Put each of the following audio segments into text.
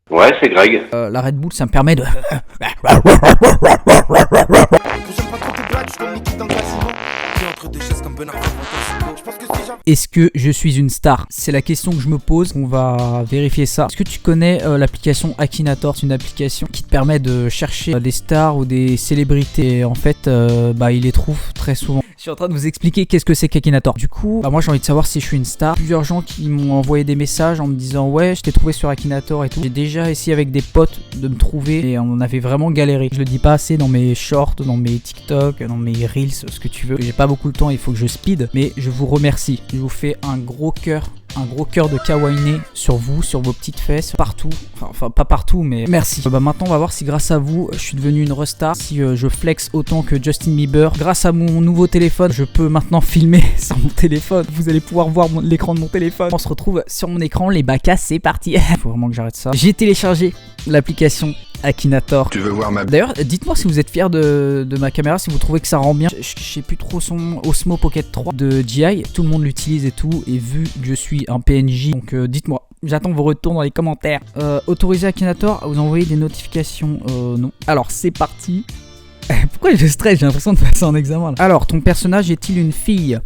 Ouais, c'est Greg. La Red Bull, ça me permet de... Est-ce que je suis une star? C'est la question que je me pose. On va vérifier ça. Est-ce que tu connais l'application Akinator? C'est une application qui te permet de chercher des stars ou des célébrités. Et en fait, il les trouve très souvent. Je suis en train de vous expliquer qu'est-ce que c'est qu'Akinator. Du coup, moi j'ai envie de savoir si je suis une star. Plusieurs gens qui m'ont envoyé des messages en me disant ouais, je t'ai trouvé sur Akinator et tout. J'ai déjà essayé avec des potes de me trouver et on avait vraiment galéré. Je le dis pas assez dans mes shorts, dans mes TikTok, dans mes reels, ce que tu veux. J'ai pas beaucoup de temps, il faut que je speed. Mais je vous remercie. Je vous fais un gros cœur de kawaii sur vous, sur vos petites fesses, partout. Enfin pas partout, mais merci. Maintenant on va voir si grâce à vous je suis devenu une restar, si je flex autant que Justin Bieber. Grâce à mon nouveau téléphone, je peux maintenant filmer sur mon téléphone. Vous allez pouvoir voir l'écran de mon téléphone. On se retrouve sur mon écran, les bacas, c'est parti. Faut vraiment que j'arrête ça. J'ai téléchargé l'application Akinator. Tu veux voir ma... D'ailleurs, dites-moi si vous êtes fiers de ma caméra, si vous trouvez que ça rend bien. Je sais plus trop son Osmo Pocket 3 de DJI. Tout le monde l'utilise et tout. Et vu que je suis un PNJ, donc dites-moi. J'attends vos retours dans les commentaires. Autorisez Akinator à vous envoyer des notifications. Non. Alors, c'est parti. Pourquoi je stresse? J'ai l'impression de passer en examen là. Alors, ton personnage est-il une fille?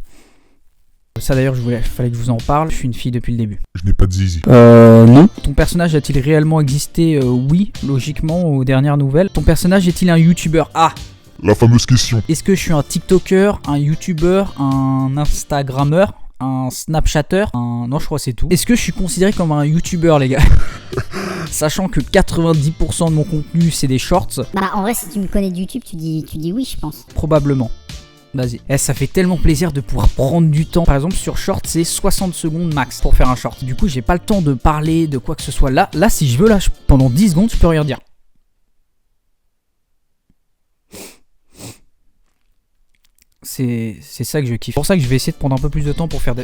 Ça d'ailleurs, fallait que je vous en parle. Je suis une fille depuis le début. Je n'ai pas de zizi. Non. Ton personnage a-t-il réellement existé? Oui, logiquement, aux dernières nouvelles. Ton personnage est-il un youtubeur? Ah! La fameuse question. Est-ce que je suis un tiktoker, un youtubeur, un instagrammeur, un snapchatter, non, je crois que c'est tout. Est-ce que je suis considéré comme un youtubeur, les gars? Sachant que 90% de mon contenu, c'est des shorts. En vrai, si tu me connais de YouTube, tu dis oui, je pense. Probablement. Vas-y. Ça fait tellement plaisir de pouvoir prendre du temps. Par exemple, sur short, c'est 60 secondes max pour faire un short. Du coup, j'ai pas le temps de parler de quoi que ce soit. Là si je veux, pendant 10 secondes, je peux rien dire. C'est ça que je kiffe. C'est pour ça que je vais essayer de prendre un peu plus de temps pour faire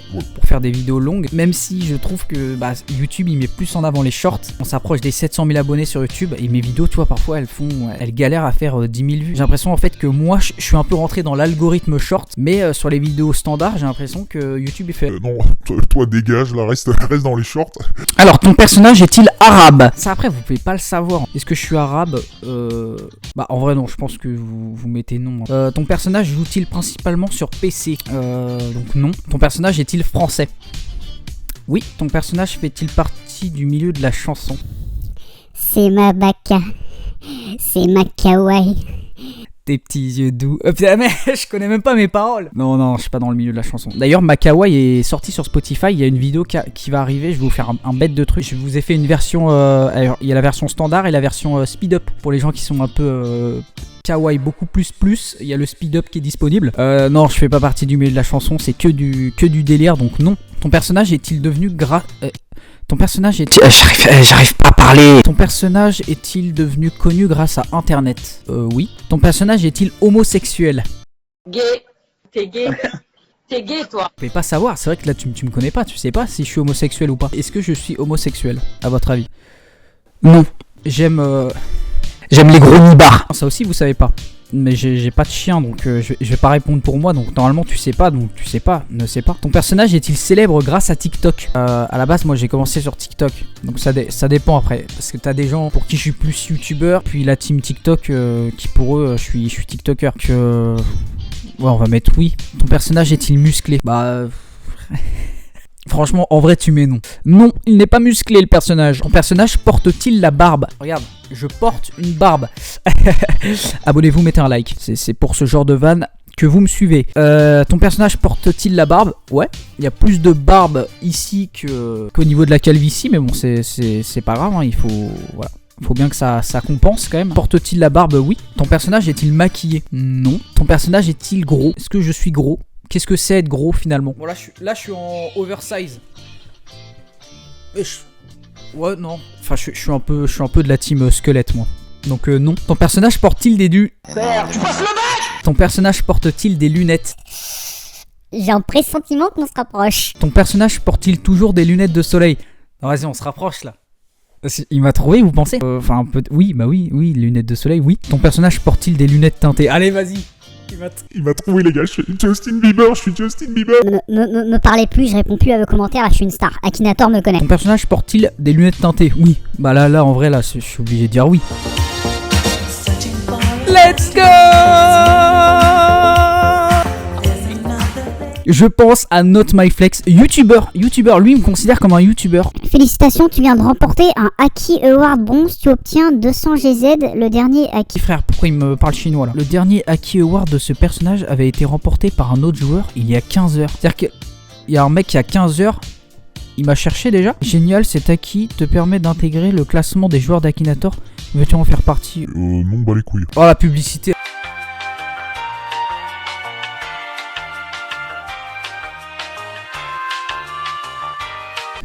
des vidéos longues. Même si je trouve que YouTube il met plus en avant les shorts. On s'approche des 700 000 abonnés sur YouTube. Et mes vidéos, tu vois, parfois elles galèrent à faire 10 000 vues. J'ai l'impression en fait que moi je suis un peu rentré dans l'algorithme short. Mais sur les vidéos standards, j'ai l'impression que YouTube est fait. Non, toi dégage, là, reste dans les shorts. Alors, ton personnage est-il arabe? Ça après, vous pouvez pas le savoir. Est-ce que je suis arabe? En vrai non, je pense que vous mettez non. Ton personnage joue-t-il principalement sur PC? Donc non. Ton personnage est-il français? Oui. Ton personnage fait-il partie du milieu de la chanson? C'est ma baka. C'est ma kawaii. Tes petits yeux doux. Putain, mais je connais même pas mes paroles. Non, je suis pas dans le milieu de la chanson. D'ailleurs, Makawaii est sorti sur Spotify. Il y a une vidéo qui va arriver. Je vais vous faire un bête de truc. Je vous ai fait une version. Alors, il y a la version standard et la version speed up. Pour les gens qui sont un peu kawaii beaucoup plus. Il y a le speed up qui est disponible. Non, je fais pas partie du milieu de la chanson. C'est que du délire. Donc non. Ton personnage est-il devenu Ton personnage est... J'arrive pas à parler. Ton personnage est-il devenu connu grâce à Internet? Oui. Ton personnage est-il homosexuel? Gay. T'es gay. T'es gay, toi. Vous pouvez pas savoir. C'est vrai que là, tu me connais pas. Tu sais pas si je suis homosexuel ou pas. Est-ce que je suis homosexuel, à votre avis? Non. J'aime les gros nibards. Ça aussi, vous savez pas. Mais j'ai pas de chien, donc je vais pas répondre pour moi. Donc normalement tu sais pas, donc tu sais pas, ne sais pas. Ton personnage est-il célèbre grâce à TikTok? À la base, moi j'ai commencé sur TikTok. Donc ça dépend après. Parce que t'as des gens pour qui je suis plus youtubeur, puis la team TikTok qui pour eux je suis tiktoker. Ouais, on va mettre oui. Ton personnage est-il musclé? Franchement, en vrai, tu mets non. Non, il n'est pas musclé, le personnage. Ton personnage porte-t-il la barbe? Regarde, je porte une barbe. Abonnez-vous, mettez un like. C'est pour ce genre de vanne que vous me suivez. Ton personnage porte-t-il la barbe? Ouais, il y a plus de barbe ici qu'au niveau de la calvitie. Mais bon, c'est pas grave, hein, il faut... Voilà. Faut bien que ça compense quand même. Porte-t-il la barbe? Oui. Ton personnage est-il maquillé? Non. Ton personnage est-il gros? Est-ce que je suis gros? Qu'est-ce que c'est être gros finalement? Bon, là je suis en oversize. Ouais, non. Enfin, je suis un peu de la team squelette, moi. Donc non. Ton personnage porte-t-il des Père, tu passes le bac. Ton personnage porte-t-il des lunettes? J'ai un pressentiment qu'on se rapproche. Ton personnage porte-t-il toujours des lunettes de soleil? Non, vas-y, on se rapproche là. Il m'a trouvé, vous pensez? Enfin, un peu. Oui, oui, lunettes de soleil, oui. Ton personnage porte-t-il des lunettes teintées? Allez, vas-y. Il m'a trouvé, les gars. Je suis Justin Bieber. Me parlez plus, je réponds plus à vos commentaires, là je suis une star. Akinator me connaît. Ton personnage porte-t-il des lunettes teintées? Oui. Bah là, en vrai, là, je suis obligé de dire oui. Let's go! Je pense à Not My Flex, YouTuber, lui il me considère comme un YouTuber. Félicitations, tu viens de remporter un Aki Award bronze, tu obtiens 200 GZ, le dernier Aki. Frère, pourquoi il me parle chinois là? Le dernier Aki Award de ce personnage avait été remporté par un autre joueur il y a 15 heures. C'est-à-dire qu'il y a un mec qui a 15 heures, il m'a cherché déjà. Génial, cet Aki te permet d'intégrer le classement des joueurs d'Akinator. Veux-tu en faire partie? Non, bah les couilles. Oh la publicité.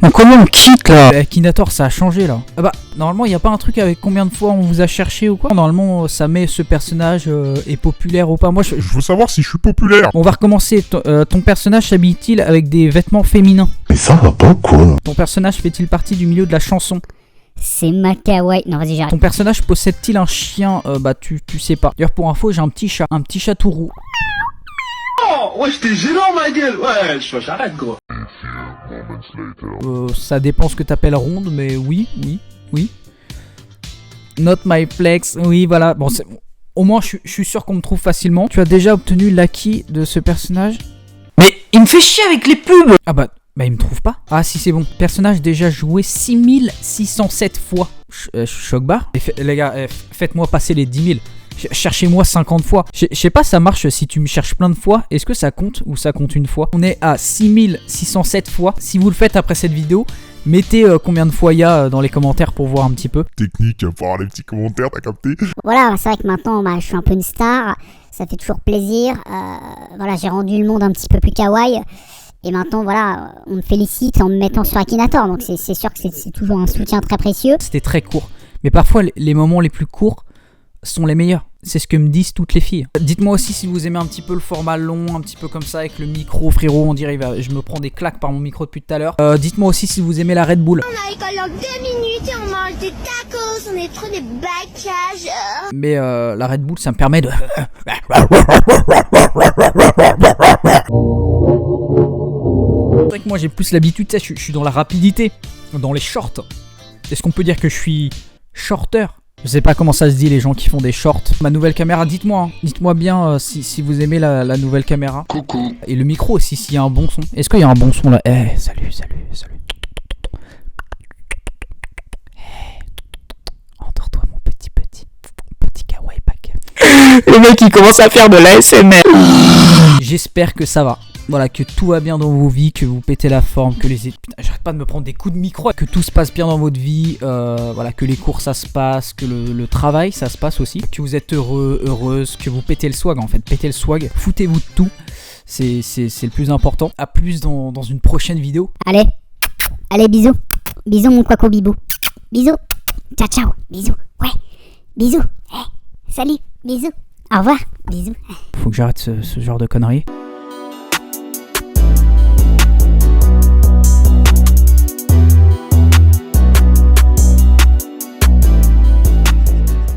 Mais comment on quitte là? Akinator ça a changé là. Ah bah normalement il n'y a pas un truc avec combien de fois on vous a cherché ou quoi? Normalement ça met ce personnage est populaire ou pas. Moi je veux savoir si je suis populaire. On va recommencer. Ton personnage s'habille-t-il avec des vêtements féminins? Mais ça va pas quoi? Ton personnage fait-il partie du milieu de la chanson? C'est ma kawaii. Non vas-y j'arrête. Ton personnage possède-t-il un chien? Bah tu sais pas. D'ailleurs pour info j'ai un petit chat tout roux. Oh, ouais, j'étais gênant, ma gueule. Ouais, j'arrête, gros. Ça dépend ce que t'appelles ronde, mais oui. Not My Flex, oui, voilà. Bon, au moins, je suis sûr qu'on me trouve facilement. Tu as déjà obtenu l'acquis de ce personnage? Mais il me fait chier avec les pubs! Ah bah il me trouve pas. Ah si, c'est bon. Personnage déjà joué 6607 fois. Choc barre. Les gars, faites-moi passer les 10 000. Cherchez-moi 50 fois. Je sais pas, ça marche si tu me cherches plein de fois. Est-ce que ça compte ou ça compte une fois? On est à 6607 fois. Si vous le faites après cette vidéo, mettez combien de fois il y a dans les commentaires pour voir un petit peu. Technique pour avoir les petits commentaires, t'as capté? Voilà, c'est vrai que maintenant je suis un peu une star. Ça fait toujours plaisir. Voilà, j'ai rendu le monde un petit peu plus kawaii. Et maintenant, voilà, on me félicite en me mettant sur Akinator. Donc c'est sûr que c'est toujours un soutien très précieux. C'était très court. Mais parfois, les moments les plus courts sont les meilleurs. C'est ce que me disent toutes les filles. Dites-moi aussi si vous aimez un petit peu le format long, un petit peu comme ça avec le micro, frérot. On dirait je me prends des claques par mon micro depuis tout à l'heure. Dites-moi aussi si vous aimez la Red Bull. On a l'école dans 2 minutes et on mange des tacos, on est trop des backages. Mais la Red Bull, ça me permet de... C'est vrai que moi j'ai plus l'habitude, tu sais, je suis dans la rapidité, dans les shorts. Est-ce qu'on peut dire que je suis shorter? Je sais pas comment ça se dit les gens qui font des shorts. Ma nouvelle caméra, dites-moi bien si vous aimez la nouvelle caméra. Coucou. Et le micro aussi, s'il y a un bon son. Est-ce qu'il y a un bon son là? Salut. Endors-toi mon petit kawaii pack. Le mec il commence à faire de l'ASMR. J'espère que ça va. Voilà, que tout va bien dans vos vies, que vous pétez la forme, que putain, j'arrête pas de me prendre des coups de micro, que tout se passe bien dans votre vie, voilà, que les cours ça se passe, que le travail ça se passe aussi, que vous êtes heureux, heureuse, que vous pétez le swag en fait, pétez le swag, foutez-vous de tout, c'est le plus important. À plus dans une prochaine vidéo. Allez, bisous. Bisous mon quaco bibou. Bisous. Ciao, bisous. Ouais, bisous. Salut, bisous. Au revoir, bisous. Faut que j'arrête ce genre de conneries.